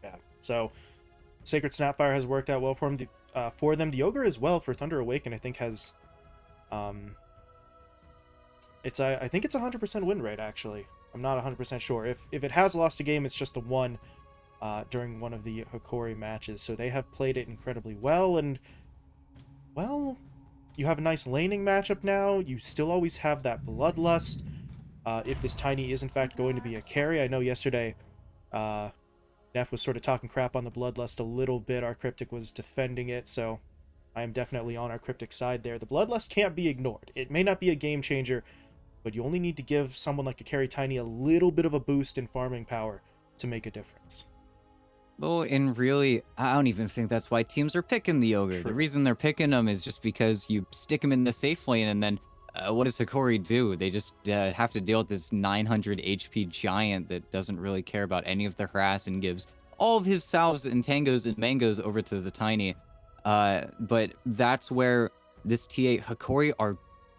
Yeah. So Sacred Snapfire has worked out well for him. For them, the Ogre as well for Thunder Awaken, I think has, um, I think it's 100% win rate actually. I'm not 100% sure. If it has lost a game, it's just the one during one of the Hokori matches. So they have played it incredibly well, and well, you have a nice laning matchup now. You still always have that Bloodlust. If this Tiny is in fact going to be a carry, I know yesterday uh, Neff was sort of talking crap on the Bloodlust a little bit. Our Cryptic was defending it, so I am definitely on our Cryptic side there. The Bloodlust can't be ignored. It may not be a game changer, but you only need to give someone like a Carry Tiny a little bit of a boost in farming power to make a difference. Well, and really, I don't even think that's why teams are picking the Ogre. The True. reason they're picking them is just because you stick him in the safe lane, and then what does Hokori do? They just have to deal with this 900 HP giant that doesn't really care about any of the harass and gives all of his salves and tangos and mangoes over to the Tiny. But that's where this TA Hokori are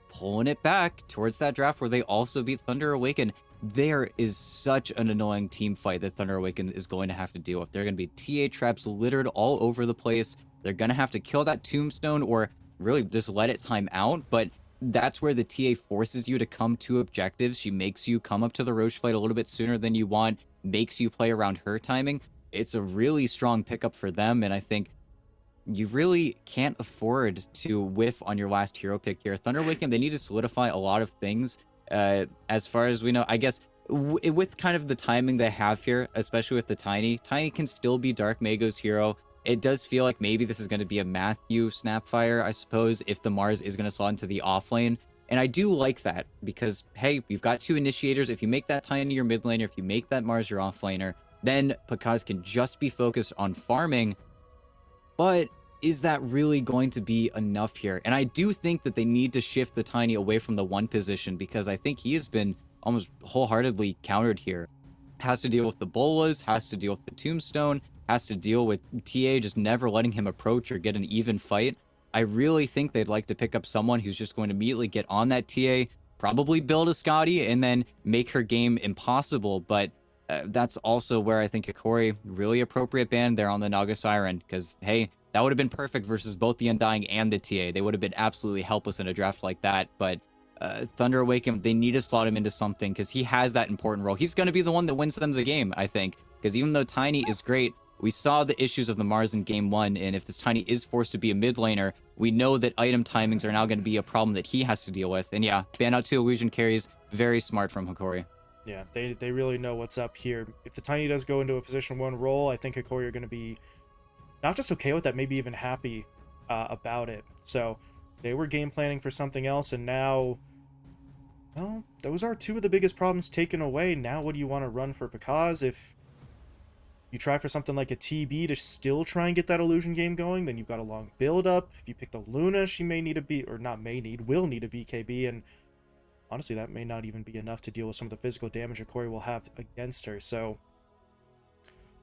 pulling it back towards that draft where they also beat Thunder Awaken. There is such an annoying team fight that Thunder Awaken is going to have to deal with. There are going to be TA traps littered all over the place. They're going to have to kill that tombstone or really just let it time out. But that's where the TA forces you to come to objectives. She makes you come up to the Roche fight a little bit sooner than you want, makes you play around her timing. It's a really strong pickup for them. And I think you really can't afford to whiff on your last hero pick here. Thunder Awaken, they need to solidify a lot of things. As far as we know, I guess with kind of the timing they have here, especially with the Tiny can still be Dark Mago's hero. It does feel like maybe this is going to be a Matthew Snapfire, I suppose, if the Mars is going to slot into the off lane. And I do like that because, hey, you've got two initiators. If you make that Tiny your mid laner, if you make that Mars your off laner, then Pakaz can just be focused on farming. But is that really going to be enough here? And I do think that they need to shift the Tiny away from the one position because I think he has been almost wholeheartedly countered here. Has to deal with the bolas, has to deal with the tombstone, has to deal with TA just never letting him approach or get an even fight. I really think they'd like to pick up someone who's just going to immediately get on that TA, probably build a Scotty, and then make her game impossible. But that's also where I think Hokori, really appropriate ban there on the Naga Siren, because, hey, that would have been perfect versus both the Undying and the TA. They would have been absolutely helpless in a draft like that, but Thunder Awaken, they need to slot him into something because he has that important role. He's going to be the one that wins them the game, I think, because even though Tiny is great, we saw the issues of the Mars in game one, and if this Tiny is forced to be a mid laner, we know that item timings are now going to be a problem that he has to deal with. And yeah, ban out 2 illusion carries, very smart from Hokori. Yeah, they really know what's up here. If the Tiny does go into a position 1 role, I think Hokori are going to be not just okay with that, maybe even happy about it. So they were game planning for something else, and now, well, those are 2 of the biggest problems taken away. Now what do you want to run for Pakaz? If you try for something like a TB to still try and get that illusion game going, then you've got a long build up. If you pick the Luna, she may need a B, or not may need, will need a BKB, and honestly, that may not even be enough to deal with some of the physical damage Hokori will have against her. So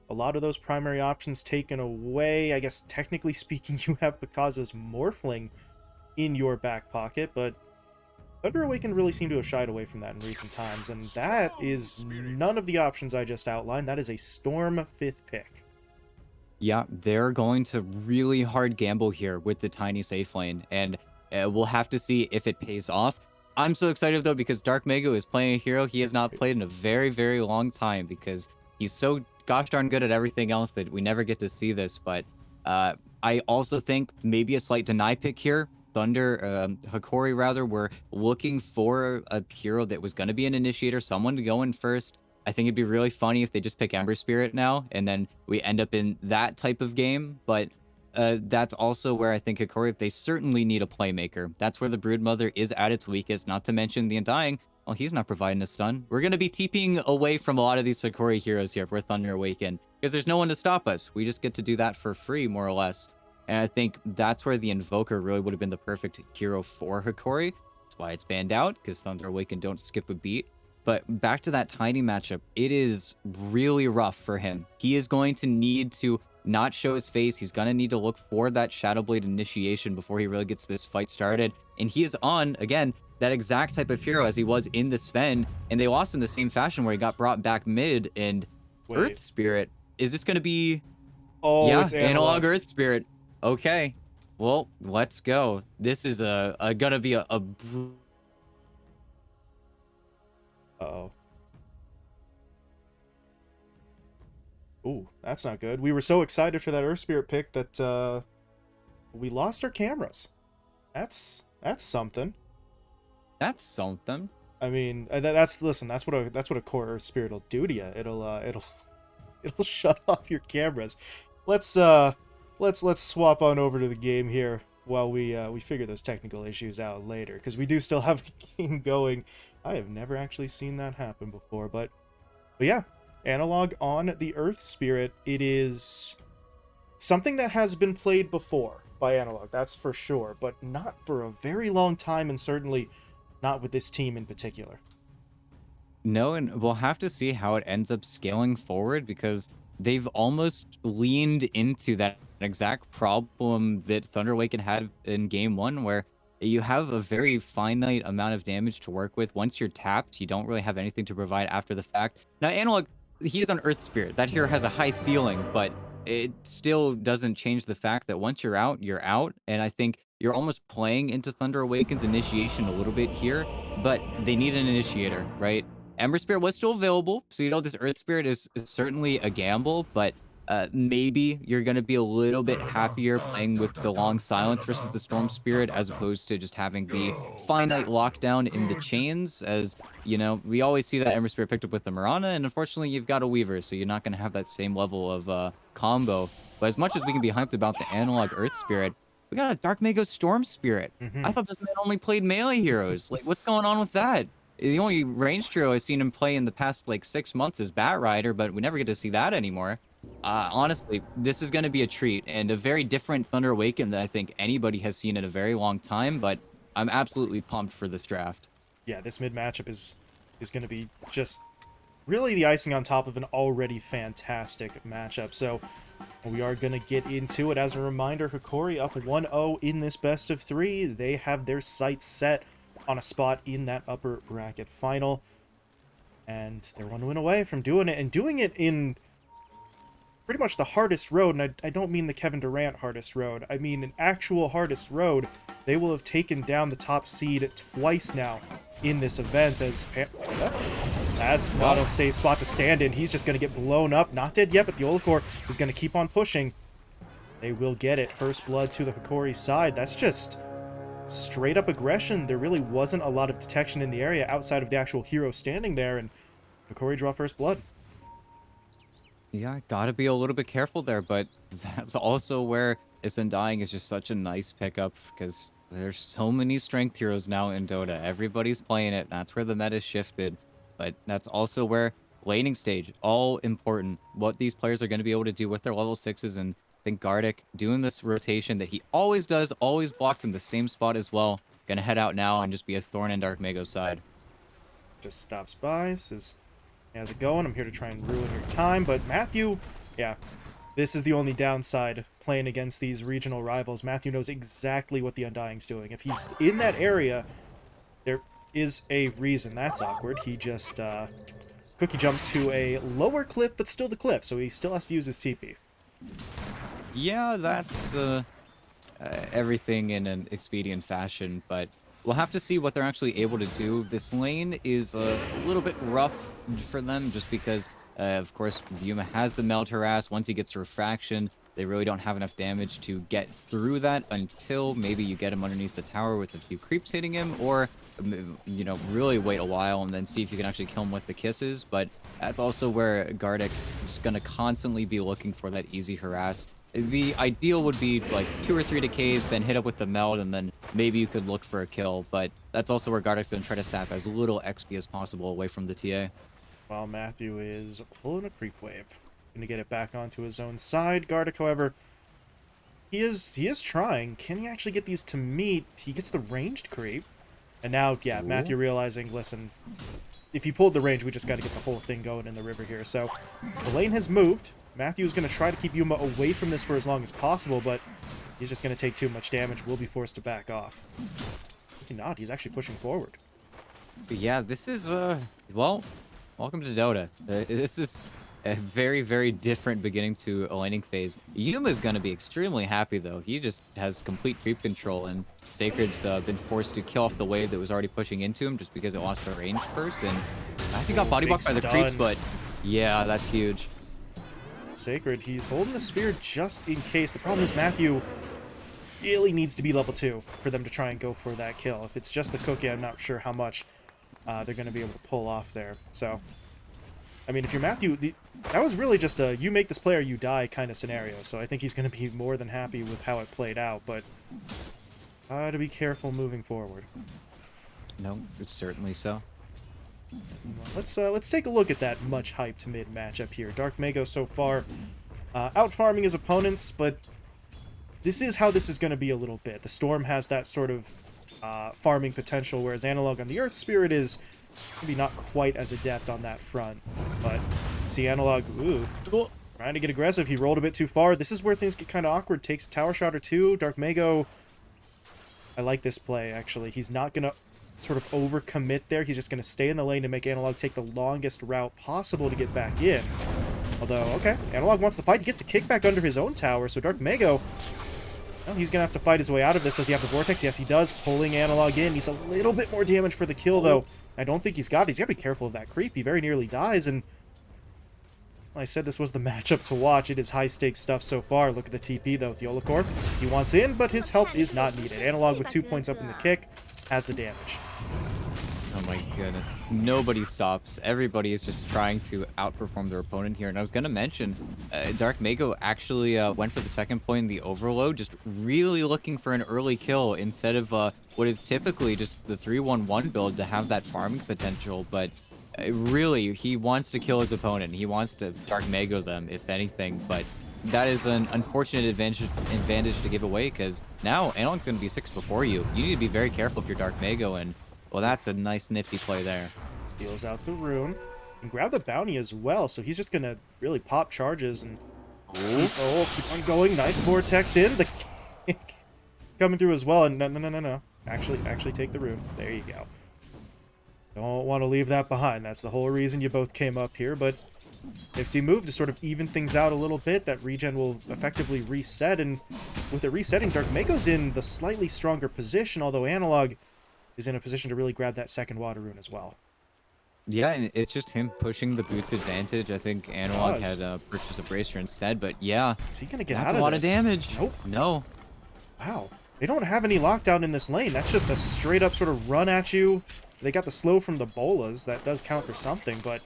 a lot of those primary options taken away. I guess technically speaking, you have Pakaz's Morphling in your back pocket, but Thunder Awaken really seem to have shied away from that in recent times, and that is none of the options I just outlined. That is a Storm 5th pick. Yeah, they're going to really hard gamble here with the Tiny safe lane, and we'll have to see if it pays off. I'm so excited, though, because Dark Mago is playing a hero he has not played in a very, very long time because he's so gosh darn good at everything else that we never get to see this. But I also think maybe a slight deny pick here. Hokori, rather, were looking for a hero that was going to be an initiator, someone to go in first. I think it'd be really funny if they just pick Ember Spirit now, and then we end up in that type of game. But that's also where I think Hokori, they certainly need a playmaker. That's where the Broodmother is at its weakest, not to mention the Undying. Well, he's not providing a stun. We're going to be TPing away from a lot of these Hokori heroes here if we're Thunder Awaken, because there's no one to stop us. We just get to do that for free, more or less. And I think that's where the Invoker really would have been the perfect hero for Hokori. That's why it's banned out, because Thunder Awaken don't skip a beat. But back to that Tiny matchup, it is really rough for him. He is going to need to not show his face. He's going to need to look for that Shadowblade initiation before he really gets this fight started. And he is on, again, that exact type of hero as he was in the Sven. And they lost in the same fashion where he got brought back mid. And Earth Spirit is this gonna be... Oh, Yeah, it's analog analog. Earth Spirit. Okay. Well, let's go. This is gonna be Uh-oh. Ooh, that's not good. We were so excited for that Earth Spirit pick that we lost our cameras. That's something. That's something. I mean, that's listen. That's what a core Earth Spirit will do to you. It'll shut off your cameras. Let's let's swap on over to the game here while we figure those technical issues out later, because we do still have the game going. I have never actually seen that happen before, but yeah, analog on the Earth Spirit. It is something that has been played before by analog, that's for sure, but not for a very long time, and certainly not with this team in particular. No, and we'll have to see how it ends up scaling forward because they've almost leaned into that exact problem that Thunder Awaken had in game one, where you have a very finite amount of damage to work with. Once you're tapped, you don't really have anything to provide after the fact. Now, Analog, he is an Earth Spirit. That hero has a high ceiling, but it still doesn't change the fact that once you're out, you're out. And I think you're almost playing into Thunder Awaken's initiation a little bit here, but they need an initiator, right? Ember Spirit was still available, so this Earth Spirit is certainly a gamble, but maybe you're going to be a little bit happier playing with the Long Silence versus the Storm Spirit as opposed to just having the finite lockdown in the chains, as, we always see that Ember Spirit picked up with the Mirana, and unfortunately you've got a Weaver, so you're not going to have that same level of combo. But as much as we can be hyped about the Analog Earth Spirit, we got a Dark Mako Storm Spirit. I Hmm. thought this man only played melee heroes. Like, what's going on with that? The only ranged hero I've seen him play in the past, like, 6 months is Bat Rider, but we never get to see that anymore. Honestly, this is going to be a treat and a very different Thunder Awaken that I think anybody has seen in a very long time, but I'm absolutely pumped for this draft. Yeah, this mid matchup is going to be just really the icing on top of an already fantastic matchup. So we are going to get into it. As a reminder, Hokori up 1-0 in this best of 3. They have their sights set on a spot in that upper bracket final, and they're 1 win away from doing it, and doing it in pretty much the hardest road. And I don't mean the Kevin Durant hardest road, I mean an actual hardest road. They will have taken down the top seed twice now in this event, as that's not a safe spot to stand in. He's just going to get blown up. Not dead yet, but the Olakor is going to keep on pushing. They will get it. First blood to the Hokori side. That's just straight up aggression. There really wasn't a lot of detection in the area outside of the actual hero standing there, and Hokori draw first blood. Yeah, gotta be a little bit careful there, but that's also where Is Undying is just such a nice pickup because there's so many strength heroes now in Dota. Everybody's playing it. That's where the meta shifted. But that's also where laning stage, all important. What these players are going to be able to do with their level 6s, and I think Gardic doing this rotation that he always does, always blocks in the same spot as well. Gonna head out now and just be a thorn in Dark Mago's side. Just stops by, says, how's it going? I'm here to try and ruin your time. But Matthew, yeah, this is the only downside playing against these regional rivals. Matthew knows exactly what the Undying's doing. If he's in that area, there is a reason. That's awkward. He just cookie jumped to a lower cliff, but still the cliff, so he still has to use his TP. Yeah, that's everything in an expedient fashion, but we'll have to see what they're actually able to do. This lane is a little bit rough for them just because, of course, Yuma has the Melt Harass. Once he gets Refraction, they really don't have enough damage to get through that until maybe you get him underneath the tower with a few creeps hitting him, or, really wait a while and then see if you can actually kill him with the kisses. But that's also where Gardic is going to constantly be looking for that easy harass. The ideal would be like 2 or 3 decays, then hit up with the meld, and then maybe you could look for a kill. But that's also where Gardic's going to try to sap as little XP as possible away from the TA. While Matthew is pulling a creep wave. Going to get it back onto his own side. Gardic, however, he is trying. Can he actually get these to meet? He gets the ranged creep. And now, yeah, Ooh. Matthew realizing, listen, if he pulled the range, we just got to get the whole thing going in the river here. So the lane has moved. Matthew is going to try to keep Yuma away from this for as long as possible, but he's just going to take too much damage. Will be forced to back off. Maybe not. He's actually pushing forward. Yeah, this is, well, welcome to Dota. This is A very, very different beginning to a laning phase. Yuma's gonna be extremely happy though. He just has complete creep control, and Sacred's been forced to kill off the wave that was already pushing into him just because it lost the range first, and I think got Oh, body big blocked by the creeps, stun. but yeah, that's huge. Sacred, he's holding the spear just in case. The problem is Matthew really needs to be level 2 for them to try and go for that kill. If it's just the cookie, I'm not sure how much they're going to be able to pull off there. So, I mean, if you're Matthew, that was really just a you make this player, you die kind of scenario. So I think he's going to be more than happy with how it played out, but to be careful moving forward. No, it's certainly so. Let's take a look at that much hyped mid matchup here. Dark Mago so far out farming his opponents, but this is how this is going to be a little bit. The Storm has that sort of farming potential, whereas Analog on the Earth Spirit is maybe not quite as adept on that front. But see Analog, ooh, trying to get aggressive. He rolled a bit too far. This is where things get kind of awkward. Takes a tower shot or two. Dark Mago, I like this play, actually. He's not going to sort of overcommit there. He's just going to stay in the lane and make Analog take the longest route possible to get back in. Although, okay, Analog wants the fight. He gets the kickback under his own tower, so Dark Mago, well, he's going to have to fight his way out of this. Does he have the Vortex? Yes, he does. Pulling Analog in. Needs a little bit more damage for the kill, though. I don't think he's got it. He's got to be careful of that creep. He very nearly dies, and I said this was the matchup to watch. It is high-stakes stuff so far. Look at the TP, though, with the Olacor. He wants in, but his help is not needed. Analog with 2 points up in the kick has the damage. Oh my goodness. Nobody stops. Everybody is just trying to outperform their opponent here. And I was going to mention, Dark Mago actually went for the second point in the overload, just really looking for an early kill instead of what is typically just the 3-1-1 build to have that farming potential. But really, he wants to kill his opponent. He wants to Dark Mago them, if anything. But that is an unfortunate advantage to give away, because now Analog's going to be 6 before you. You need to be very careful if you're Dark Mago, and well, that's a nice nifty play there. Steals out the rune. And grab the bounty as well, so he's just going to really pop charges and keep on going. Nice Vortex in. The kick coming through as well. And no. Actually take the rune. There you go. Don't want to leave that behind. That's the whole reason you both came up here, but 50 move to sort of even things out a little bit. That regen will effectively reset, and with it resetting, Dark Mago's in the slightly stronger position, although Analog is in a position to really grab that second water rune as well. Yeah, and it's just him pushing the boots advantage. I think Analog had purchased a bracer instead, but yeah. Is he going to get That's out of a lot this? of damage. Nope. No. Wow. They don't have any lockdown in this lane. That's just a straight up sort of run at you. They got the slow from the bolas. That does count for something, but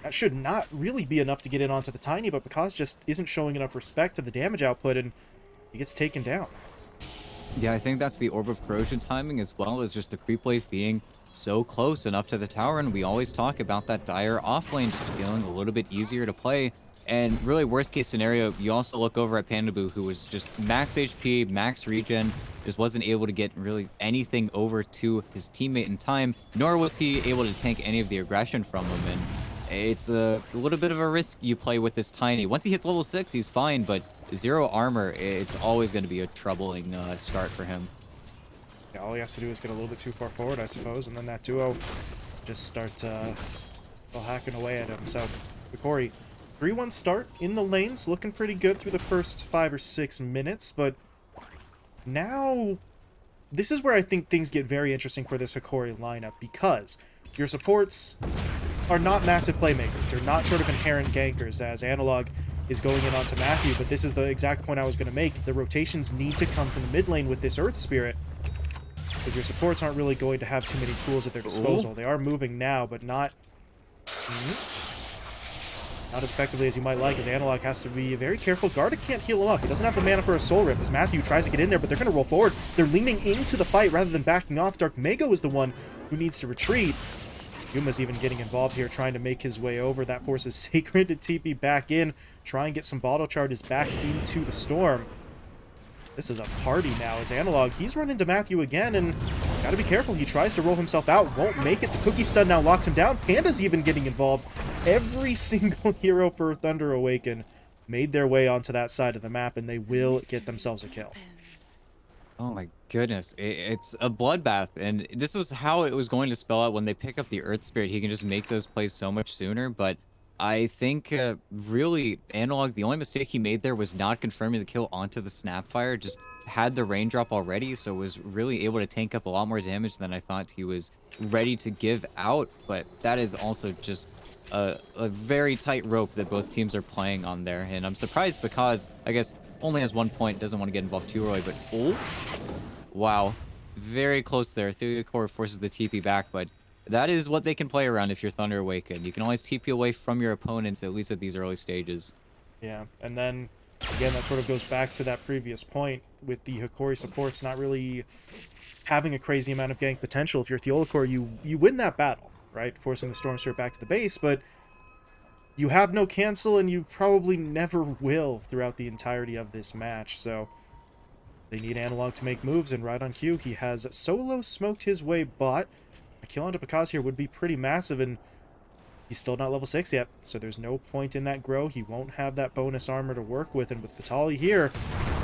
that should not really be enough to get in onto the Tiny, but because just isn't showing enough respect to the damage output, and he gets taken down. Yeah, I think that's the Orb of Corrosion timing, as well as just the creep wave being so close enough to the tower, and we always talk about that dire off lane just feeling a little bit easier to play. And really, worst case scenario, you also look over at Pandaboo, who was just max HP, max regen, just wasn't able to get really anything over to his teammate in time, nor was he able to tank any of the aggression from him. And it's a little bit of a risk you play with this Tiny. Once he hits level 6, he's fine, but 0 armor, it's always going to be a troubling start for him. Yeah, all he has to do is get a little bit too far forward, I suppose, and then that duo just starts hacking away at him. So, Hokori, 3-1 start in the lanes, looking pretty good through the first 5 or 6 minutes, but now this is where I think things get very interesting for this Hokori lineup, because your supports are not massive playmakers. They're not sort of inherent gankers, as Analog is going in onto Matthew, but this is the exact point I was going to make. The rotations need to come from the mid lane with this Earth Spirit, because your supports aren't really going to have too many tools at their disposal. They are moving now, but not as effectively as you might like, as Analog has to be very careful. Garda can't heal him up. He doesn't have the mana for a Soul Rip, as Matthew tries to get in there, but they're going to roll forward. They're leaning into the fight rather than backing off. Dark Mago is the one who needs to retreat. Yuma's even getting involved here, trying to make his way over. That forces Sacred to TP back in, try and get some bottle charges back into the Storm. This is a party now, as Analog, he's run into Matthew again, and gotta be careful. He tries to roll himself out, won't make it. The Cookie Stun now locks him down. Panda's even getting involved. Every single hero for Thunder Awaken made their way onto that side of the map, and they will get themselves a kill. Oh my goodness, it's a bloodbath, and this was how it was going to spell out. When they pick up the Earth Spirit, he can just make those plays so much sooner, but I think, really, Analog, the only mistake he made there was not confirming the kill onto the Snapfire, just had the raindrop already, so was really able to tank up a lot more damage than I thought he was ready to give out, but that is also just a very tight rope that both teams are playing on there, and I'm surprised because, I guess, only has 1 point, doesn't want to get involved too early, but oh, wow. Very close there. Core forces the TP back, but that is what they can play around if you're Thunder Awaken. You can always TP away from your opponents, at least at these early stages. Yeah, and then again, that sort of goes back to that previous point with the Hokori supports not really having a crazy amount of gank potential. If you're Theolacore, you win that battle, right? Forcing the Storm Spirit back to the base, but you have no cancel, and you probably never will throughout the entirety of this match, so they need Analog to make moves, and right on cue, he has solo smoked his way, but a kill onto Pakaz here would be pretty massive, and he's still not level 6 yet, so there's no point in that grow. He won't have that bonus armor to work with, and with Vitali here,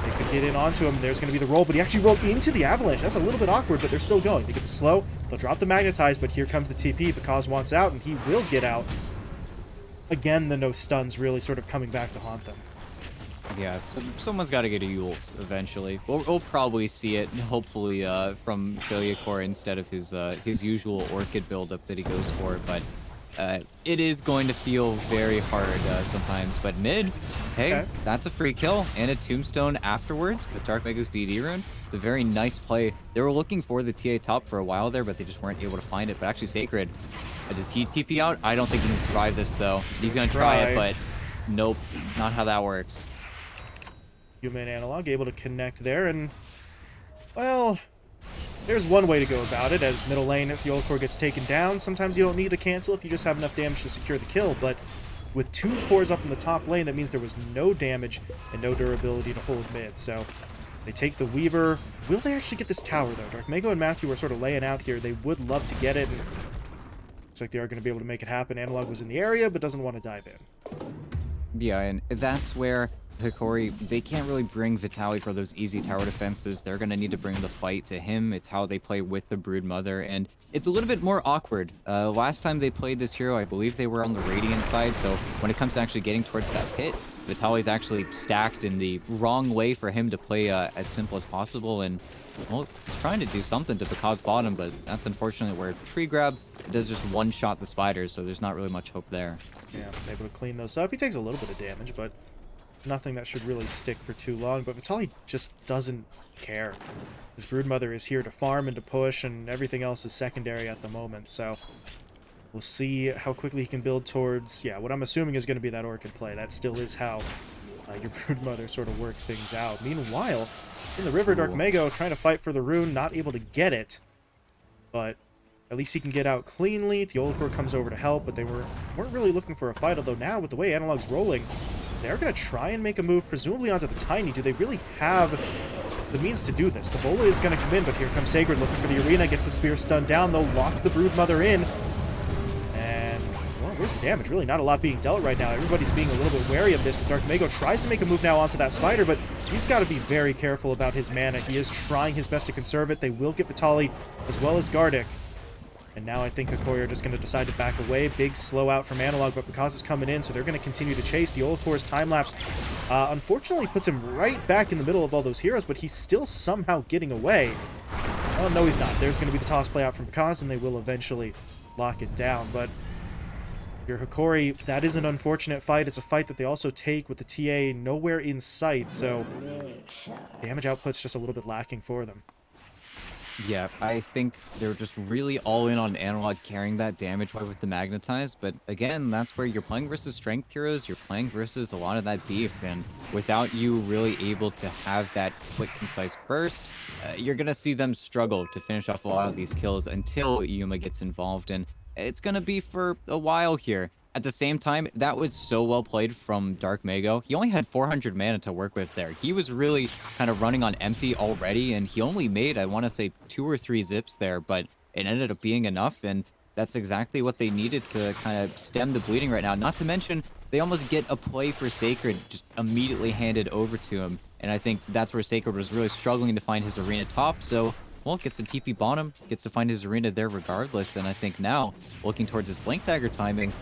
they could get in onto him. There's going to be the roll, but he actually rolled into the Avalanche. That's a little bit awkward, but they're still going. They get the slow, they'll drop the Magnetize, but here comes the TP. Pakaz wants out, and he will get out. Again, the no stuns really sort of coming back to haunt them. Yeah, so someone's got to get a Yules eventually. We'll probably see it, hopefully, from Core instead of his usual Orchid buildup that he goes for, but it is going to feel very hard sometimes. But mid, hey, Okay. that's a free kill and a tombstone afterwards with Dark Mega's DD rune. It's a very nice play. They were looking for the TA top for a while there, but they just weren't able to find it. But actually, Sacred, does he TP out? I don't think he can survive this, though. He's going to try it, but nope, not how that works. Human Analog able to connect there, and, well, there's one way to go about it. As middle lane, if the Core gets taken down, sometimes you don't need the cancel if you just have enough damage to secure the kill, but with 2 cores up in the top lane, that means there was no damage and no durability to hold mid, so they take the Weaver. Will they actually get this tower, though? Dark Mago and Matthew are sort of laying out here. They would love to get it, and looks like they are going to be able to make it happen. Analog was in the area, but doesn't want to dive in. Yeah, and that's where Hokori, they can't really bring Vitali for those easy tower defenses. They're going to need to bring the fight to him. It's how they play with the Brood Mother, and it's a little bit more awkward. Last time they played this hero, I believe they were on the Radiant side, so when it comes to actually getting towards that pit, Vitali's actually stacked in the wrong way for him to play as simple as possible, and well, he's trying to do something to Pakaz bottom, but that's unfortunately where Tree Grab does just one-shot the spiders, so there's not really much hope there. Yeah, able to clean those up. He takes a little bit of damage, but nothing that should really stick for too long. But Vitali just doesn't care. His Broodmother is here to farm and to push, and everything else is secondary at the moment. So we'll see how quickly he can build towards, yeah, what I'm assuming is going to be that Orchid play. That still is how your Broodmother sort of works things out. Meanwhile, in the river, Dark Mago trying to fight for the rune, not able to get it. But at least he can get out cleanly. Theolacore comes over to help, but they weren't really looking for a fight, although now, with the way Analog's rolling, they're going to try and make a move, presumably onto the Tiny. Do they really have the means to do this? The Bola is going to come in, but here comes Sacred looking for the arena, gets the spear stunned down. They'll lock the Broodmother in. And, well, where's the damage? Really not a lot being dealt right now. Everybody's being a little bit wary of this as Dark Mago tries to make a move now onto that Spider, but he's got to be very careful about his mana. He is trying his best to conserve it. They will get Vitali as well as Gardic. And now I think Hokori are just going to decide to back away. Big slow out from Analog, but Pakaz is coming in, so they're going to continue to chase. The Olacore's time-lapse, unfortunately, puts him right back in the middle of all those heroes, but he's still somehow getting away. Oh, no, he's not. There's going to be the toss play out from Pakaz, and they will eventually lock it down. But your Hokori, that is an unfortunate fight. It's a fight that they also take with the TA nowhere in sight, so damage output's just a little bit lacking for them. Yeah, I think they're just really all in on Analog carrying that damage with the Magnetize, but again, that's where you're playing versus strength heroes, you're playing versus a lot of that beef, and without you really able to have that quick, concise burst, you're going to see them struggle to finish off a lot of these kills until Yuma gets involved, and it's going to be for a while here. At the same time, that was so well played from Dark Mago. He only had 400 mana to work with there. He was really kind of running on empty already, and he only made, I want to say, 2 or 3 zips there, but it ended up being enough, and that's exactly what they needed to kind of stem the bleeding right now. Not to mention, they almost get a play for Sacred just immediately handed over to him, and I think that's where Sacred was really struggling to find his arena top, so well, gets the TP bottom, gets to find his arena there regardless. And I think now, looking towards his Blink Dagger timing,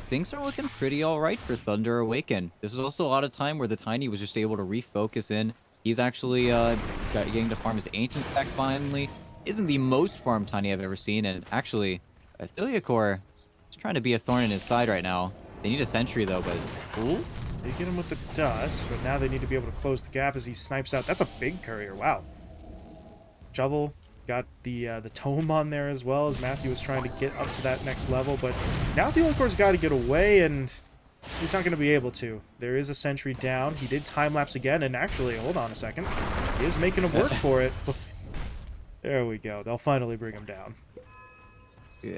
things are looking pretty all right for Thunder Awaken. This was also a lot of time where the Tiny was just able to refocus in. He's actually getting to farm his Ancient stack finally. Isn't the most farm Tiny I've ever seen. And actually, Core is trying to be a thorn in his side right now. They need a sentry though, but... Ooh. They get him with the dust, but now they need to be able to close the gap as he snipes out. That's a big courier. Wow. Shovel got the tome on there as well as Matthew was trying to get up to that next level, but now the Hokor's got to get away, and he's not going to be able to. There is a sentry down. He did time-lapse again, and actually, hold on a second, he is making him work for it. There we go. They'll finally bring him down.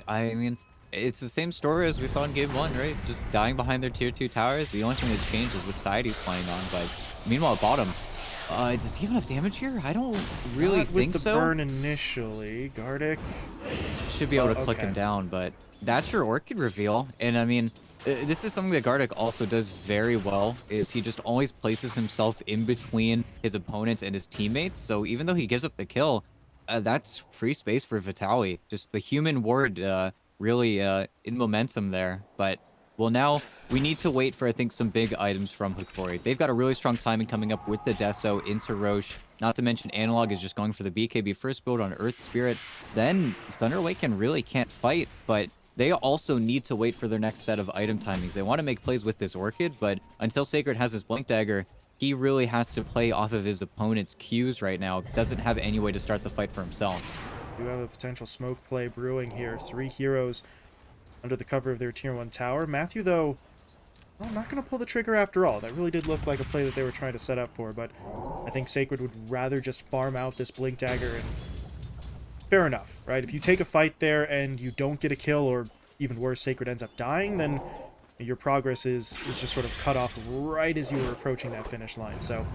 I mean, it's the same story as we saw in Game 1, right? Just dying behind their Tier 2 towers. The only thing that's changed is which side he's playing on, but meanwhile, bottom. Does he have enough damage here? I don't really Not think with the so. burn initially. Gardic Should be able to click okay. him down, but that's your Orchid reveal. And I mean, this is something that Gardic also does very well, is he just always places himself in between his opponents and his teammates. So even though he gives up the kill, that's free space for Vitaly. Just the human ward really in momentum there. But, well, now we need to wait for, I think, some big items from Hokori. They've got a really strong timing coming up with the Deso into Roche. Not to mention Analog is just going for the BKB first build on Earth Spirit. Then Thunder Awaken really can't fight, but they also need to wait for their next set of item timings. They want to make plays with this Orchid, but until Sacred has his Blink Dagger, he really has to play off of his opponent's cues right now. Doesn't have any way to start the fight for himself. do have a potential smoke play brewing here. 3 heroes under the cover of their Tier 1 tower. Matthew, though, well, I'm not going to pull the trigger after all. That really did look like a play that they were trying to set up for, but I think Sacred would rather just farm out this Blink Dagger, and fair enough, right? If you take a fight there and you don't get a kill, or even worse, Sacred ends up dying, then your progress is just sort of cut off right as you were approaching that finish line. So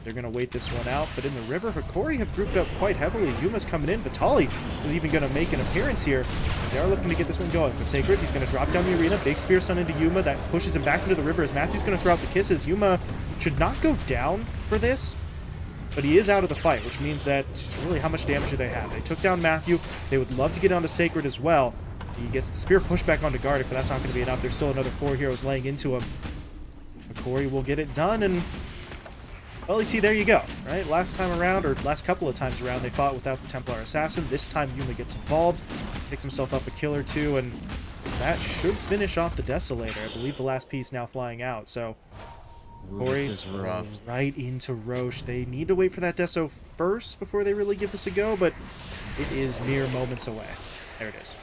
they're going to wait this one out. But in the river, Hokori have grouped up quite heavily. Yuma's coming in. Vitaly is even going to make an appearance here as they are looking to get this one going. But Sacred, he's going to drop down the arena. Big spear stun into Yuma. That pushes him back into the river as Matthew's going to throw out the kisses. Yuma should not go down for this, but he is out of the fight, which means that really how much damage do they have? They took down Matthew. They would love to get onto Sacred as well. He gets the spear pushed back onto Gardic, but that's not going to be enough. There's still another 4 heroes laying into him. Hokori will get it done, and well, ET, there you go, right? Last time around, or last couple of times around, they fought without the Templar Assassin. This time, Yuma gets involved, picks himself up a kill or two, and that should finish off the Desolator. I believe the last piece now flying out, so This is rough. right into Roche. They need to wait for that Deso first before they really give this a go, but it is mere moments away. There it is.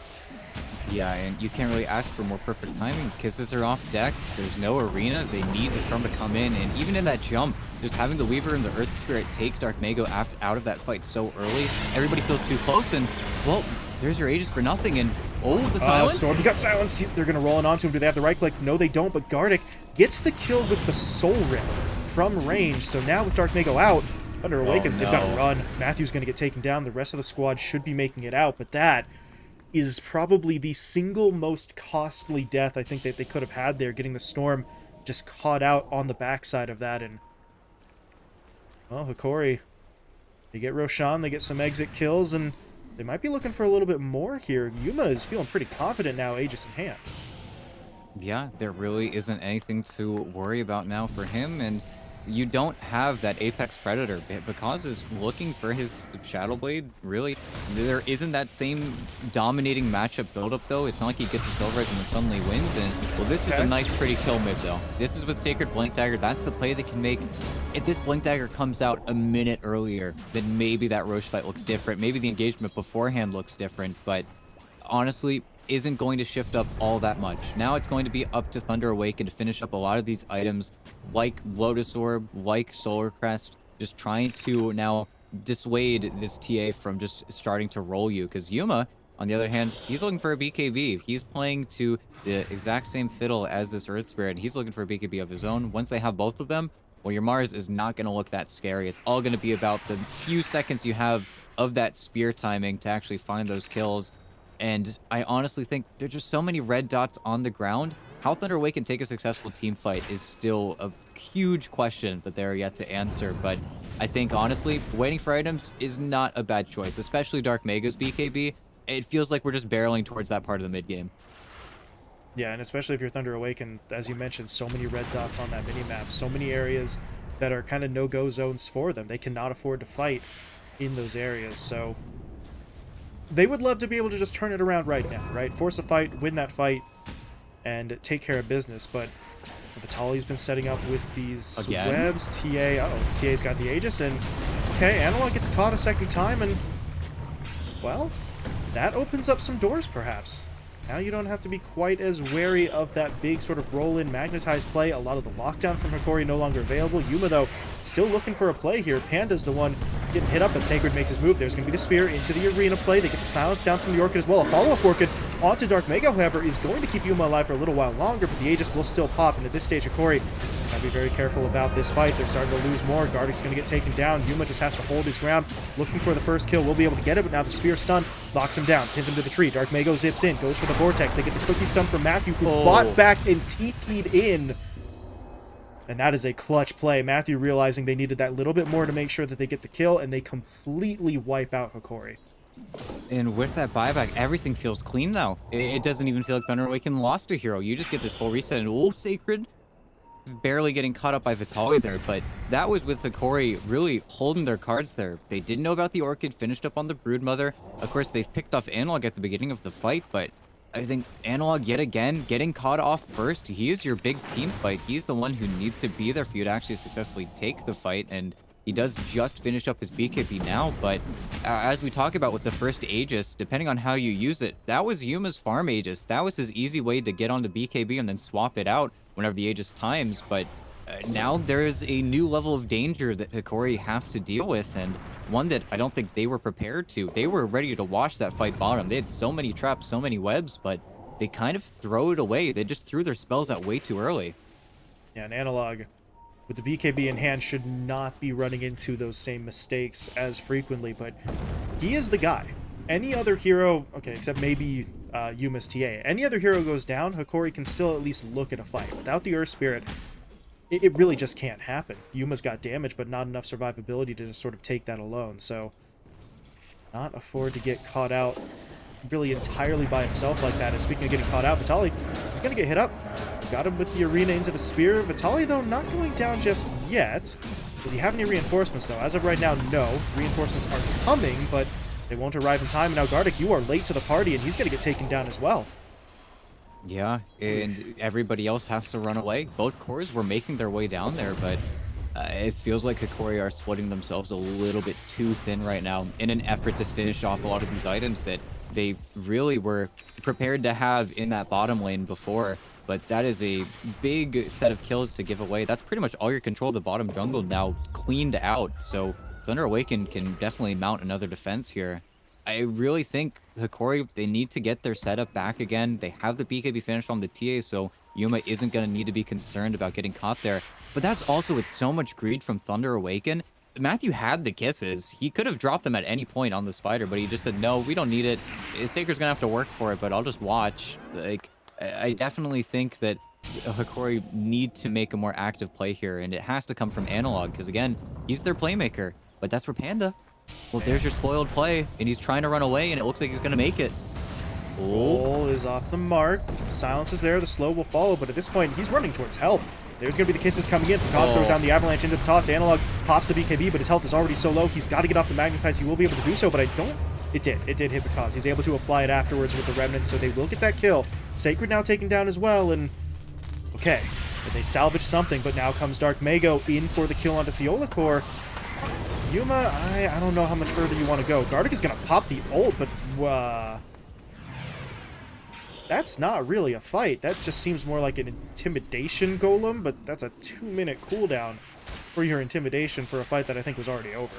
Yeah, and you can't really ask for more perfect timing. Kisses are off deck. There's no arena. They need the storm to come in, and even in that jump, just having the Weaver and the Earth Spirit take Dark Mago out of that fight so early, everybody feels too close, and, well, there's your Aegis for nothing, and, oh, the silence. Storm, you got silence. They're going to roll it onto him. Do they have the right click? No, they don't, but Gardic gets the kill with the Soul Rip from range, so now with Dark Mago out, Thunder Awaken, they've got to run. Matthew's going to get taken down. The rest of the squad should be making it out, but that is probably the single most costly death I think that they could have had there, getting the Storm just caught out on the backside of that. And well, Hokori, they get Roshan, they get some exit kills, and they might be looking for a little bit more here. Yuma is feeling pretty confident now, Aegis in hand. Yeah, there really isn't anything to worry about now for him, and you don't have that Apex Predator. Because is looking for his Shadow Blade, really. There isn't that same dominating matchup buildup, though. It's not like he gets the Silver Edge and then suddenly wins, and, well, this is a nice, pretty kill mid, though. This is with Sacred Blink Dagger. That's the play they can make. If this Blink Dagger comes out a minute earlier, then maybe that Roche fight looks different. Maybe the engagement beforehand looks different, but honestly, isn't going to shift up all that much. Now it's going to be up to Thunder Awaken to finish up a lot of these items, like Lotus Orb, like Solar Crest, just trying to now dissuade this TA from just starting to roll you. Because Yuma, on the other hand, he's looking for a BKB. He's playing to the exact same fiddle as this Earth Spirit. He's looking for a BKB of his own. Once they have both of them, well, your Mars is not going to look that scary. It's all going to be about the few seconds you have of that spear timing to actually find those kills. And I honestly think there's just so many red dots on the ground. How Thunder Awaken take a successful team fight is still a huge question that they're yet to answer. But I think, honestly, waiting for items is not a bad choice, especially Dark Mega's BKB. It feels like we're just barreling towards that part of the mid game. Yeah, and especially if you're Thunder Awaken, as you mentioned, so many red dots on that minimap, so many areas that are kind of no-go zones for them. They cannot afford to fight in those areas, so they would love to be able to just turn it around right now, right? Force a fight, win that fight, and take care of business, but Vitaly's been setting up with these Again? webs. TA's got the Aegis, and okay, Analog gets caught a second time, and well, that opens up some doors, perhaps. Now you don't have to be quite as wary of that big sort of roll-in magnetized play. A lot of the lockdown from Hokori no longer available. Yuma, though, still looking for a play here. Panda's the one getting hit up, but Sacred makes his move. There's going to be the Spear into the arena play. They get the silence down from the Orchid as well. A follow-up Orchid onto Dark Mega, however, is going to keep Yuma alive for a little while longer, but the Aegis will still pop, and at this stage, Hokori gotta be very careful about this fight. They're starting to lose more. Gartic's going to get taken down. Yuma just has to hold his ground, looking for the first kill. Will be able to get it, but now the Spear stun locks him down, pins him to the tree. Dark Mago zips in, goes for the Vortex. They get the cookie stun from Matthew, who bought back and TP'd in. And that is a clutch play. Matthew realizing they needed that little bit more to make sure that they get the kill, and they completely wipe out Hokori. And with that buyback, everything feels clean now. It doesn't even feel like Thunder Awaken lost a hero. You just get this full reset, and Sacred barely getting caught up by Vitaly there, but that was with Hokori really holding their cards there. They didn't know about the Orchid, finished up on the Broodmother. Of course, they've picked off Analog at the beginning of the fight, but I think Analog, yet again, getting caught off first. He is your big team fight. He's the one who needs to be there for you to actually successfully take the fight, and he does just finish up his BKB now, but as we talk about with the first Aegis, depending on how you use it, that was Yuma's farm Aegis. That was his easy way to get onto BKB and then swap it out whenever the Aegis times, but now there is a new level of danger that Hokori have to deal with, and one that I don't think they were prepared to. They were ready to watch that fight bottom. They had so many traps, so many webs, but they kind of throw it away. They just threw their spells out way too early. Yeah, an Analog with the BKB in hand should not be running into those same mistakes as frequently, but he is the guy. Any other hero, okay, except maybe Yuma's TA. Any other hero goes down, Hokori can still at least look at a fight. Without the Earth Spirit, it really just can't happen. Yuma's got damage, but not enough survivability to just sort of take that alone, so not afford to get caught out really entirely by himself like that. And speaking of getting caught out, Vitaly is going to get hit up. Got him with the arena into the Spear. Vitaly, though, not going down just yet. Does he have any reinforcements, though? As of right now, no. Reinforcements are coming, but they won't arrive in time. And now, Gartic, you are late to the party, and he's going to get taken down as well. Yeah, and everybody else has to run away. Both cores were making their way down there, but it feels like Hokori are splitting themselves a little bit too thin right now in an effort to finish off a lot of these items that they really were prepared to have in that bottom lane before. But that is a big set of kills to give away. That's pretty much all your control of the bottom jungle now cleaned out. So Thunder Awaken can definitely mount another defense here. I really think Hokori, they need to get their setup back again. They have the BKB finished on the TA, so Yuma isn't going to need to be concerned about getting caught there. But that's also with so much greed from Thunder Awaken. Matthew had the kisses. He could have dropped them at any point on the spider, but he just said, no, we don't need it. Sacred's going to have to work for it, but I'll just watch. Like, I definitely think that Hokori need to make a more active play here, and it has to come from Analog, because again, he's their playmaker. But that's for Panda. Well, there's your spoiled play, and he's trying to run away, and it looks like he's going to make it. Roll is off the mark. The silence is there. The slow will follow, but at this point, he's running towards help. There's going to be the kisses coming in. Picasso throws down the avalanche into the toss. Analog pops the BKB, but his health is already so low. He's got to get off the magnetize. He will be able to do so, but I don't... It did hit Picasso. He's able to apply it afterwards with the remnant, so they will get that kill. Sacred now taken down as well, and... Okay, but they salvage something, but now comes Dark Mago in for the kill onto Fiola Core. Yuma, I don't know how much further you want to go. Gartic is going to pop the ult, but... That's not really a fight. That just seems more like an intimidation golem, but that's a 2-minute cooldown for your intimidation for a fight that I think was already over.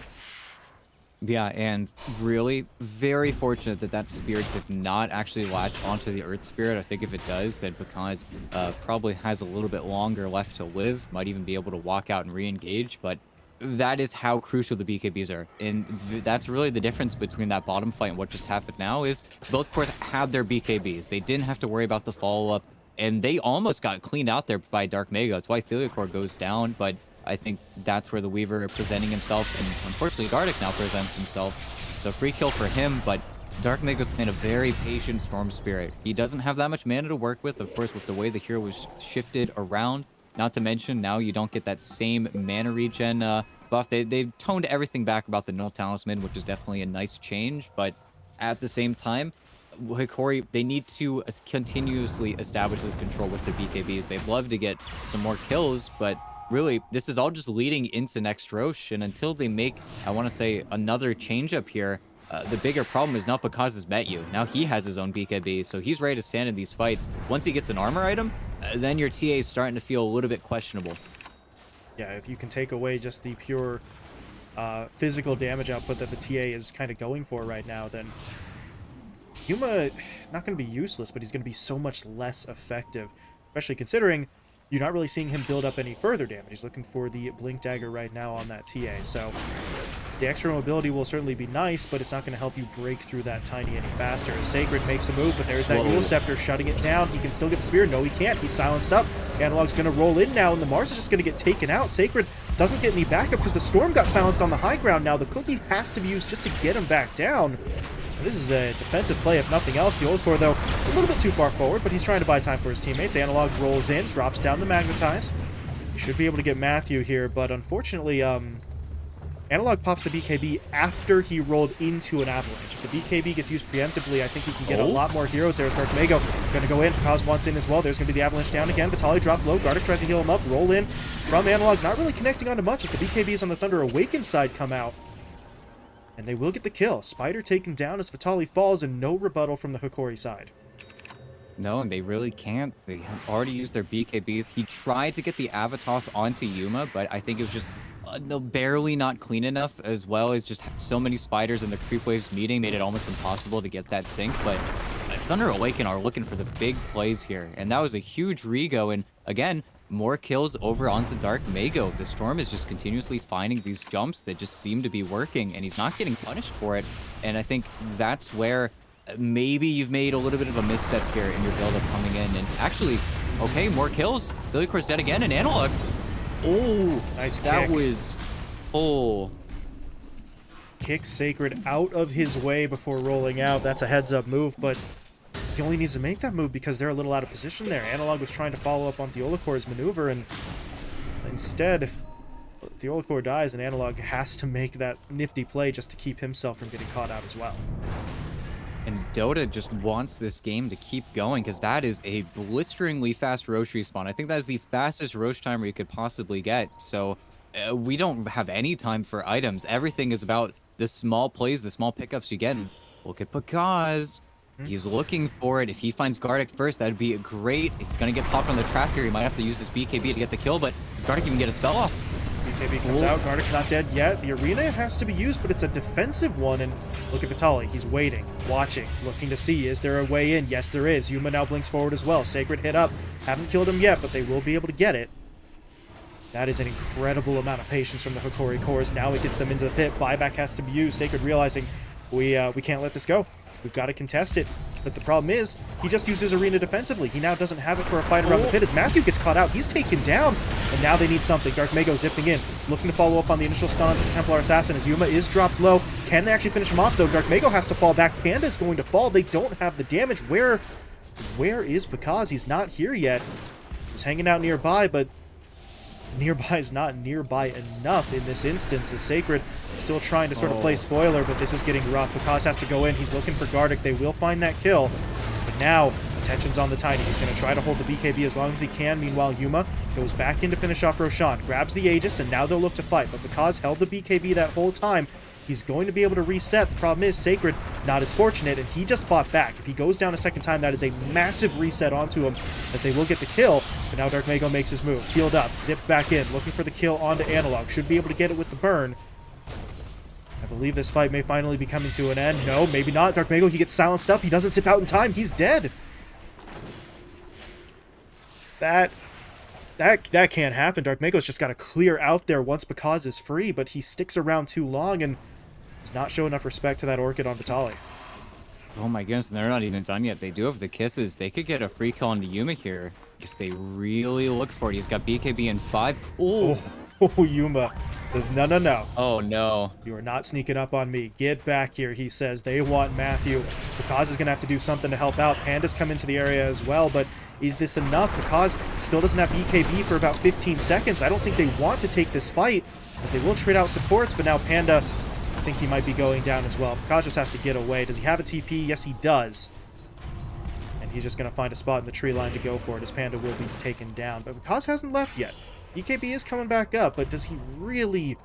Yeah, and really very fortunate that that spirit did not actually latch onto the Earth Spirit. I think if it does, then Pekaz probably has a little bit longer left to live, might even be able to walk out and re-engage, but that is how crucial the BKBs are. And that's really the difference between that bottom fight and what just happened now is both cores had their BKBs. They didn't have to worry about the follow-up. and they almost got cleaned out there by Dark Mega. That's why Theliacore goes down, but I think that's where the Weaver presenting himself, and unfortunately Gardic now presents himself. So free kill for him, but Dark Mega's playing a very patient Storm Spirit. He doesn't have that much mana to work with, of course, with the way the hero was shifted around. Not to mention, now you don't get that same mana regen buff. They've toned everything back about the Null Talisman, which is definitely a nice change, but at the same time, Hokori, they need to continuously establish this control with the BKBs. They'd love to get some more kills, but really, this is all just leading into next Roche, and until they make, I want to say, another change up here, the bigger problem is not Bakaz's met you. Now he has his own BKB, so he's ready to stand in these fights. Once he gets an armor item, then your TA is starting to feel a little bit questionable. Yeah, if you can take away just the pure physical damage output that the TA is kind of going for right now, then Yuma, not going to be useless, but he's going to be so much less effective, especially considering you're not really seeing him build up any further damage. He's looking for the Blink Dagger right now on that TA, so the extra mobility will certainly be nice, but it's not going to help you break through that Tiny any faster. Sacred makes a move, but there's that Yule Scepter shutting it down. He can still get the spear. No, he can't. He's silenced up. Analog's going to roll in now, and the Mars is just going to get taken out. Sacred doesn't get any backup because the Storm got silenced on the high ground now. The Cookie has to be used just to get him back down. This is a defensive play, if nothing else. The Core, though, a little bit too far forward, but he's trying to buy time for his teammates. Analog rolls in, drops down the Magnetize. He should be able to get Matthew here, but unfortunately, Analog pops the BKB after he rolled into an Avalanche. If the BKB gets used preemptively, I think he can get a lot more heroes. There's Dark Mago going to go in. Kaz wants in as well. There's going to be the Avalanche down again. Vitali dropped low. Gardic tries to heal him up. Roll in from Analog. Not really connecting onto much as the BKBs on the Thunder Awaken side come out. And they will get the kill. Spider taken down as Vitali falls, and no rebuttal from the Hokori side. No, and they really can't. They have already used their BKBs. He tried to get the Avatos onto Yuma, but I think it was just barely not clean enough, as well as just so many spiders and the creep waves meeting made it almost impossible to get that sync. But Thunder Awaken are looking for the big plays here, and that was a huge rego. And again, more kills over onto Dark Mago. The Storm is just continuously finding these jumps that just seem to be working, and he's not getting punished for it. And I think that's where maybe you've made a little bit of a misstep here in your build-up coming in. And actually, okay, more kills. Theliacore's dead again, and Analog. Oh, nice that kick. was... Oh. Kick Sacred out of his way before rolling out. That's a heads-up move, but he only needs to make that move because they're a little out of position there. Analog was trying to follow up on Theolacore's maneuver, and instead, Theolacore dies, and Analog has to make that nifty play just to keep himself from getting caught out as well. And Dota just wants this game to keep going because that is a blisteringly fast Roche respawn. I think that is the fastest Roche timer you could possibly get. So we don't have any time for items. Everything is about the small plays, the small pickups you get. And look at Pakaz. He's looking for it. If he finds Gardic first, that'd be great. He's going to get popped on the tracker. He might have to use this BKB to get the kill, but does Gardic even get a spell off? BKB comes out. Gardic's not dead yet. The arena has to be used, but it's a defensive one. And look at Vitali. He's waiting, watching, looking to see, is there a way in? Yes, there is. Yuma now blinks forward as well. Sacred hit up. Haven't killed him yet, but they will be able to get it. That is an incredible amount of patience from the Hokori cores. Now it gets them into the pit. Buyback has to be used. Sacred realizing we can't let this go. We've got to contest it. But the problem is, he just uses arena defensively. He now doesn't have it for a fight around the pit. As Matthew gets caught out, he's taken down. And now they need something. Dark Mago zipping in, looking to follow up on the initial stun onto the Templar Assassin as Yuma is dropped low. Can they actually finish him off, though? Dark Mago has to fall back. Panda's going to fall. They don't have the damage. Where is Pakaz? He's not here yet. He's hanging out nearby, but nearby is not nearby enough in this instance. As Sacred still trying to sort of play spoiler, but this is getting rough. Pakaz has to go in. He's looking for Gardic. They will find that kill. But now, attention's on the Tiny. He's going to try to hold the BKB as long as he can. Meanwhile, Yuma goes back in to finish off Roshan, grabs the Aegis, and now they'll look to fight. But Pakaz held the BKB that whole time. He's going to be able to reset. The problem is Sacred not as fortunate, and he just fought back. If he goes down a second time, that is a massive reset onto him, as they will get the kill. But now Dark Mago makes his move. Healed up, zipped back in, looking for the kill onto Analog. Should be able to get it with the burn. I believe this fight may finally be coming to an end. No, maybe not. Dark Mago, he gets silenced up. He doesn't zip out in time. He's dead. That can't happen. Dark Mago's just got to clear out there once Pakaz is free, but he sticks around too long and does not show enough respect to that Orchid on Vitali. Oh my goodness, and they're not even done yet. They do have the kisses. They could get a free kill on Yuma here if they really look for it. He's got BKB in 5. Oh, Oh, Yuma says, no, no, no. oh no. You are not sneaking up on me. Get back here, he says. They want Matthew. Because is going to have to do something to help out. Panda's come into the area as well, but is this enough? Because still doesn't have BKB for about 15 seconds. I don't think they want to take this fight, as they will trade out supports, but now Panda, I think he might be going down as well. Because just has to get away. Does he have a TP? Yes, he does. And he's just going to find a spot in the tree line to go for it, as Panda will be taken down. But Because hasn't left yet. BKB is coming back up, but does he really,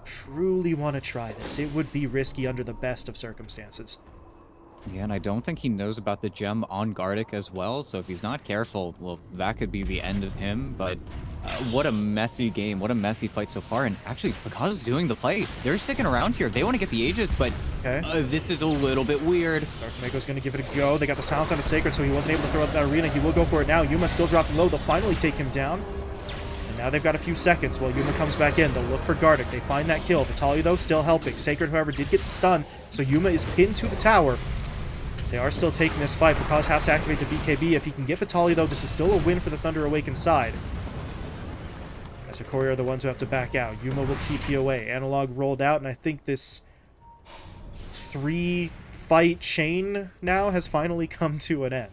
truly want to try this? It would be risky under the best of circumstances. Yeah, and I don't think he knows about the gem on Gardic as well, so if he's not careful, well, that could be the end of him, but what a messy game, what a messy fight so far, and actually, Picasso is doing the play. They're sticking around here. They want to get the Aegis, but this is a little bit weird. Dark Mago's going to give it a go. They got the silence on the Sacred, so he wasn't able to throw out that arena. He will go for it now. Yuma still dropping low. They'll finally take him down. And now they've got a few seconds while Yuma comes back in. They'll look for Gardic. They find that kill. Vitaly, though, still helping. Sacred, however, did get stunned, so Yuma is pinned to the tower. They are still taking this fight. Because has to activate the BKB. If he can get Vitaly, though, this is still a win for the Thunder Awaken side. As Hokori are the ones who have to back out. Yuma will TP away. Analog rolled out, and I think this 3-fight chain now has finally come to an end.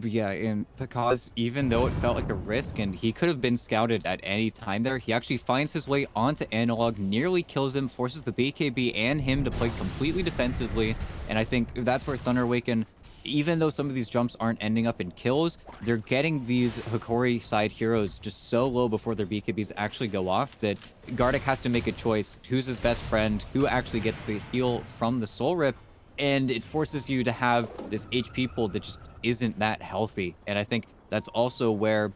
Yeah, and because even though it felt like a risk and he could have been scouted at any time there, he actually finds his way onto Analog, nearly kills him, forces the BKB and him to play completely defensively. And I think that's where Thunder Awaken, even though some of these jumps aren't ending up in kills, they're getting these Hokori side heroes just so low before their BKBs actually go off that Gardic has to make a choice. Who's his best friend? Who actually gets the heal from the Soul Rip? And it forces you to have this HP pool that just isn't that healthy. And I think that's also where,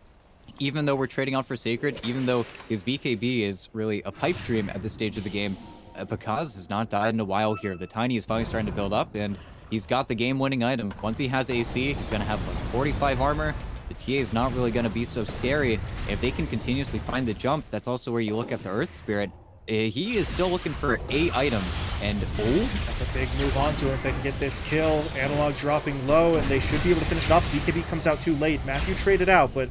even though we're trading out for Sacred, even though his BKB is really a pipe dream at this stage of the game, Pakaz has not died in a while here. The Tiny is finally starting to build up, and he's got the game-winning item. Once he has AC, he's going to have like 45 armor. The TA is not really going to be so scary. If they can continuously find the jump, that's also where you look at the Earth Spirit. He is still looking for a item, and that's a big move onto him if they can get this kill. Analog dropping low, and they should be able to finish it off. BKB comes out too late. Matthew traded out, but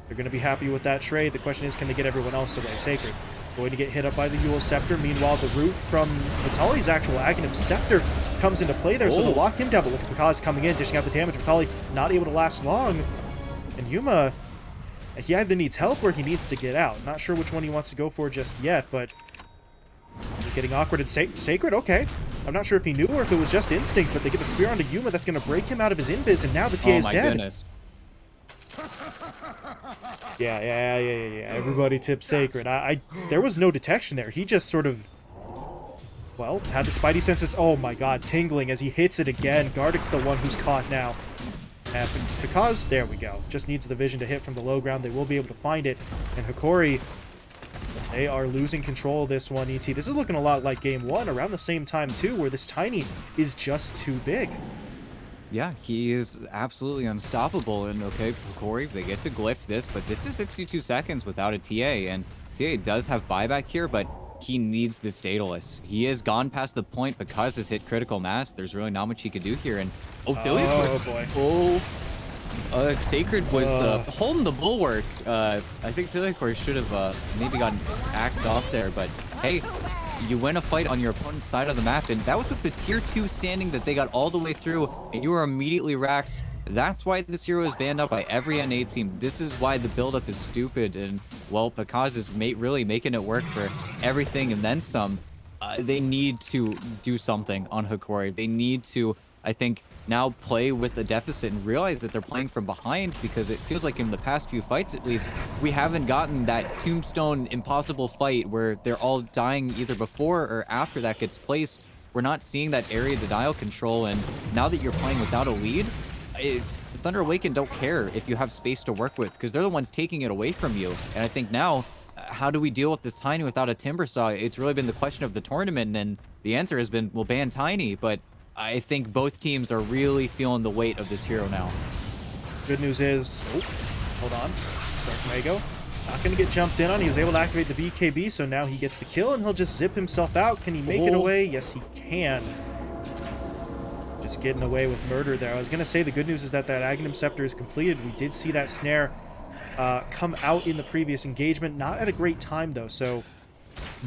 they're going to be happy with that trade. The question is, can they get everyone else away? Sacred going to get hit up by the Yule Scepter. Meanwhile, the root from Vitaly's actual Aghanim Scepter comes into play there, so they'll lock him down. But look at Pakaz coming in, dishing out the damage. Vitaly not able to last long, and Yuma, he either needs help or he needs to get out. Not sure which one he wants to go for just yet, but this is getting awkward. And Sacred, okay. I'm not sure if he knew or if it was just instinct, but they get the spear onto Yuma. That's going to break him out of his invis, and now the TA is dead. Oh my goodness. Yeah. Everybody tipped Sacred. There was no detection there. He just sort of, well, had the spidey senses. Oh my god, tingling as he hits it again. Gardic's the one who's caught now. Because, there we go. Just needs the vision to hit from the low ground. They will be able to find it. And Hokori, they are losing control of this one, ET. This is looking a lot like game one, around the same time, too, where this Tiny is just too big. Yeah, he is absolutely unstoppable. And okay, Hokori, they get to glyph this, but this is 62 seconds without a TA. And TA does have buyback here, but he needs this Daedalus. He has gone past the point because he's hit critical mass. There's really not much he could do here. And oh boy. Sacred was holding the bulwark. I think Thiliakor should have maybe gotten axed off there, but hey, you win a fight on your opponent's side of the map, and that was with the tier 2 standing that they got all the way through, and you were immediately raxed. That's why this hero is banned out by every NA team. This is why the buildup is stupid, and well, Pakaz is really making it work for everything and then some. They need to do something on Hokori. They need to, I think, now play with a deficit and realize that they're playing from behind, because it feels like in the past few fights, at least, we haven't gotten that tombstone impossible fight where they're all dying either before or after that gets placed. We're not seeing that area denial control, and now that you're playing without a lead, Thunder Awaken don't care if you have space to work with, because they're the ones taking it away from you. And I think now, how do we deal with this Tiny without a Timbersaw? It's really been the question of the tournament, and the answer has been, we'll ban Tiny, but I think both teams are really feeling the weight of this hero now. Good news is, hold on, Dark Mago not going to get jumped in on. He was able to activate the BKB, so now he gets the kill, and he'll just zip himself out. Can he make it away? Yes, he can. just getting away with murder there. I was going to say the good news is that Agnum Scepter is completed. We did see that snare come out in the previous engagement. Not at a great time, though, so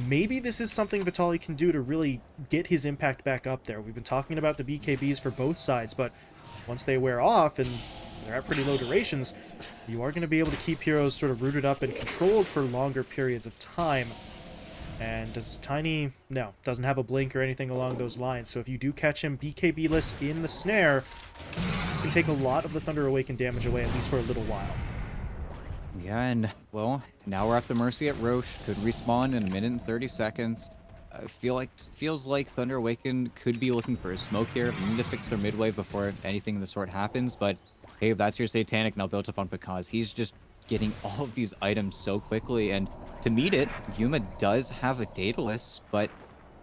maybe this is something Vitaly can do to really get his impact back up there. We've been talking about the BKBs for both sides, but once they wear off and they're at pretty low durations, you are going to be able to keep heroes sort of rooted up and controlled for longer periods of time. And does Tiny... No, doesn't have a blink or anything along those lines. So if you do catch him BKB-less in the snare, you can take a lot of the Thunder Awaken damage away, at least for a little while. Yeah, and, well, now we're at the mercy at Roche. Could respawn in a minute and 30 seconds. I feels like Thunder Awaken could be looking for a smoke here. They need to fix their mid wave before anything of the sort happens, but hey, if that's your Satanic now built up on Pakaz, he's just getting all of these items so quickly, and to meet it, Yuma does have a Daedalus, but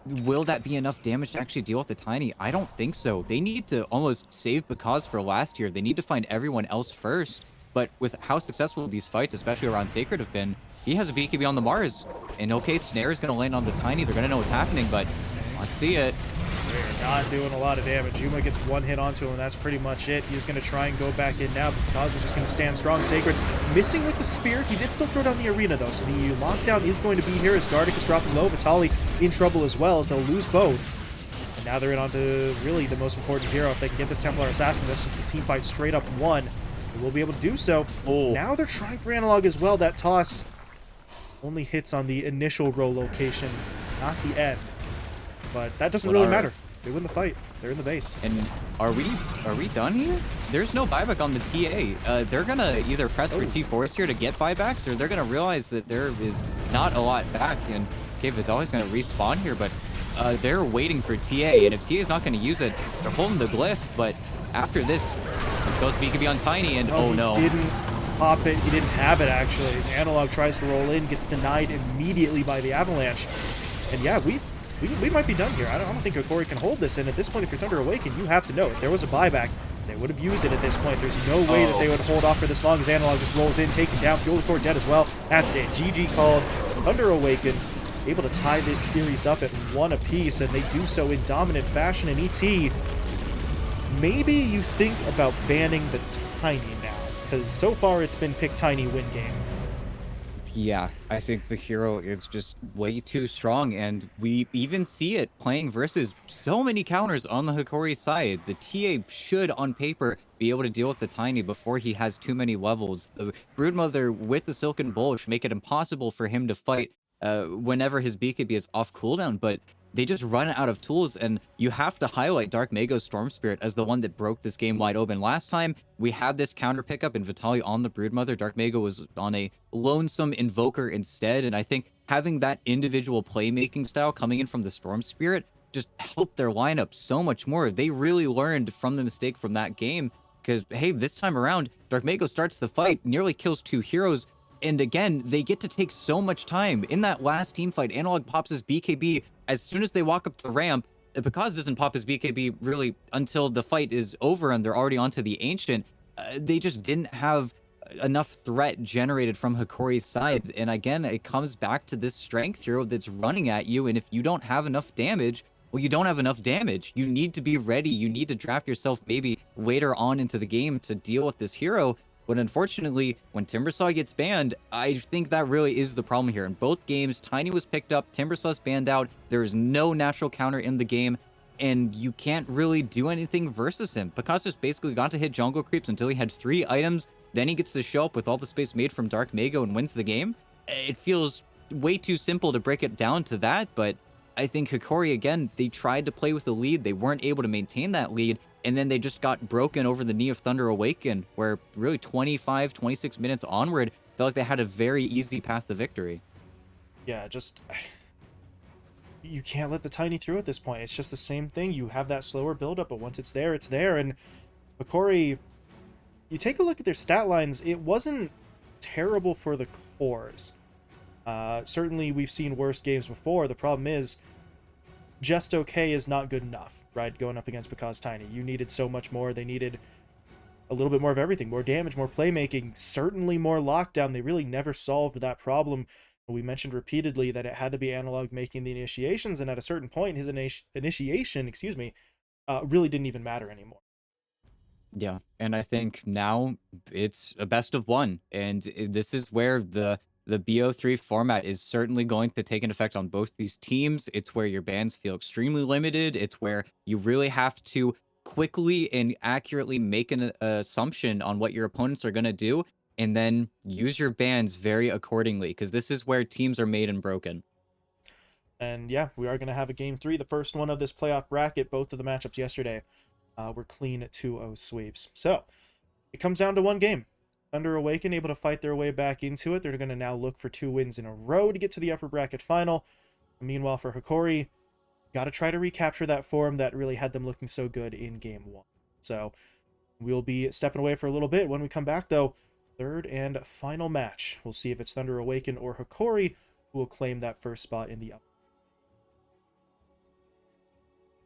will that be enough damage to actually deal with the Tiny? I don't think so. They need to almost save Pakaz for last year. They need to find everyone else first. But with how successful these fights, especially around Sacred, have been, he has a BKB on the Mars. And okay, Snare is going to land on the Tiny. They're going to know what's happening, but let's see it. They're not doing a lot of damage. Yuma gets one hit onto him, and that's pretty much it. He's going to try and go back in now, but Kaz is just going to stand strong. Sacred missing with the spear. He did still throw down the arena, though, so the lockdown is going to be here as Gardic is dropping low. Vitaly in trouble as well, as they'll lose both. And now they're in onto really the most important hero. If they can get this Templar Assassin, that's just the team fight straight up one. They will be able to do so. Oh. Now they're trying for Analog as well. That toss only hits on the initial row location, not the end. But that doesn't really matter. They win the fight. They're in the base. And are we done here? There's no buyback on the TA. They're gonna either press for T-Force here to get buybacks, or they're gonna realize that there is not a lot back. And okay, it's always gonna respawn here, but they're waiting for TA. And if TA is not gonna use it, they're holding the glyph. But after this, let's go with BKB on Tiny. And oh no, he didn't pop it. He didn't have it actually. Analog tries to roll in, gets denied immediately by the Avalanche. And yeah, we might be done here. I don't think Hokori can hold this, and at this point, if you're Thunder Awaken, you have to know if there was a buyback, they would have used it at this point. There's no way that they would hold off for this long as Analog just rolls in, taken down, Fuel Core dead as well. That's it. GG called. Thunder Awaken able to tie this series up at 1 apiece, and they do so in dominant fashion. And ET, maybe you think about banning the Tiny now, because so far it's been pick Tiny win game. Yeah, I think the hero is just way too strong, and we even see it playing versus so many counters on the Hokori side. The TA should, on paper, be able to deal with the Tiny before he has too many levels. The Broodmother with the Silken Bowl should make it impossible for him to fight whenever his BKB is off cooldown, but they just run out of tools, and you have to highlight Dark Mago's Storm Spirit as the one that broke this game wide open. Last time, we had this counter pickup in Vitaly on the Broodmother. Dark Mago was on a lonesome Invoker instead, and I think having that individual playmaking style coming in from the Storm Spirit just helped their lineup so much more. They really learned from the mistake from that game, because, hey, this time around, Dark Mago starts the fight, nearly kills 2 heroes, and again, they get to take so much time. In that last team fight, Analog pops his BKB as soon as they walk up the ramp. Because doesn't pop his BKB really until the fight is over and they're already onto the Ancient. They just didn't have enough threat generated from Hokori's side. And again, it comes back to this strength hero that's running at you. And if you don't have enough damage, well, you don't have enough damage. You need to be ready. You need to draft yourself maybe later on into the game to deal with this hero. But unfortunately, when Timbersaw gets banned, I think that really is the problem here. In both games, Tiny was picked up, Timbersaw's banned out, there is no natural counter in the game, and you can't really do anything versus him. Picasso's basically got to hit jungle creeps until he had 3 items, then he gets to show up with all the space made from Dark Mago and wins the game. It feels way too simple to break it down to that, but I think Hokori, again, they tried to play with the lead, they weren't able to maintain that lead, and then they just got broken over the knee of Thunder Awaken, where really 25, 26 minutes onward, felt like they had a very easy path to victory. Yeah, just... You can't let the Tiny through at this point. It's just the same thing. You have that slower buildup, but once it's there, it's there. And Hokori, you take a look at their stat lines, it wasn't terrible for the cores. Certainly, we've seen worse games before. The problem is, just okay is not good enough, right? Going up against Pakaz Tiny. You needed so much more. They needed a little bit more of everything. More damage, more playmaking, certainly more lockdown. They really never solved that problem. We mentioned repeatedly that it had to be Analog making the initiations, and at a certain point, his initiation, really didn't even matter anymore. Yeah, and I think now it's a best of one, and this is where the BO3 format is certainly going to take an effect on both these teams. It's where your bans feel extremely limited. It's where you really have to quickly and accurately make an assumption on what your opponents are going to do, and then use your bans very accordingly, because this is where teams are made and broken. And yeah, we are going to have a game three, the first one of this playoff bracket. Both of the matchups yesterday were clean 2-0 sweeps. So it comes down to one game. Thunder Awaken able to fight their way back into it. They're going to now look for 2 wins in a row to get to the upper bracket final. Meanwhile, for Hokori, got to try to recapture that form that really had them looking so good in game one. So we'll be stepping away for a little bit. When we come back, though, third and final match. We'll see if it's Thunder Awaken or Hokori who will claim that first spot in the upper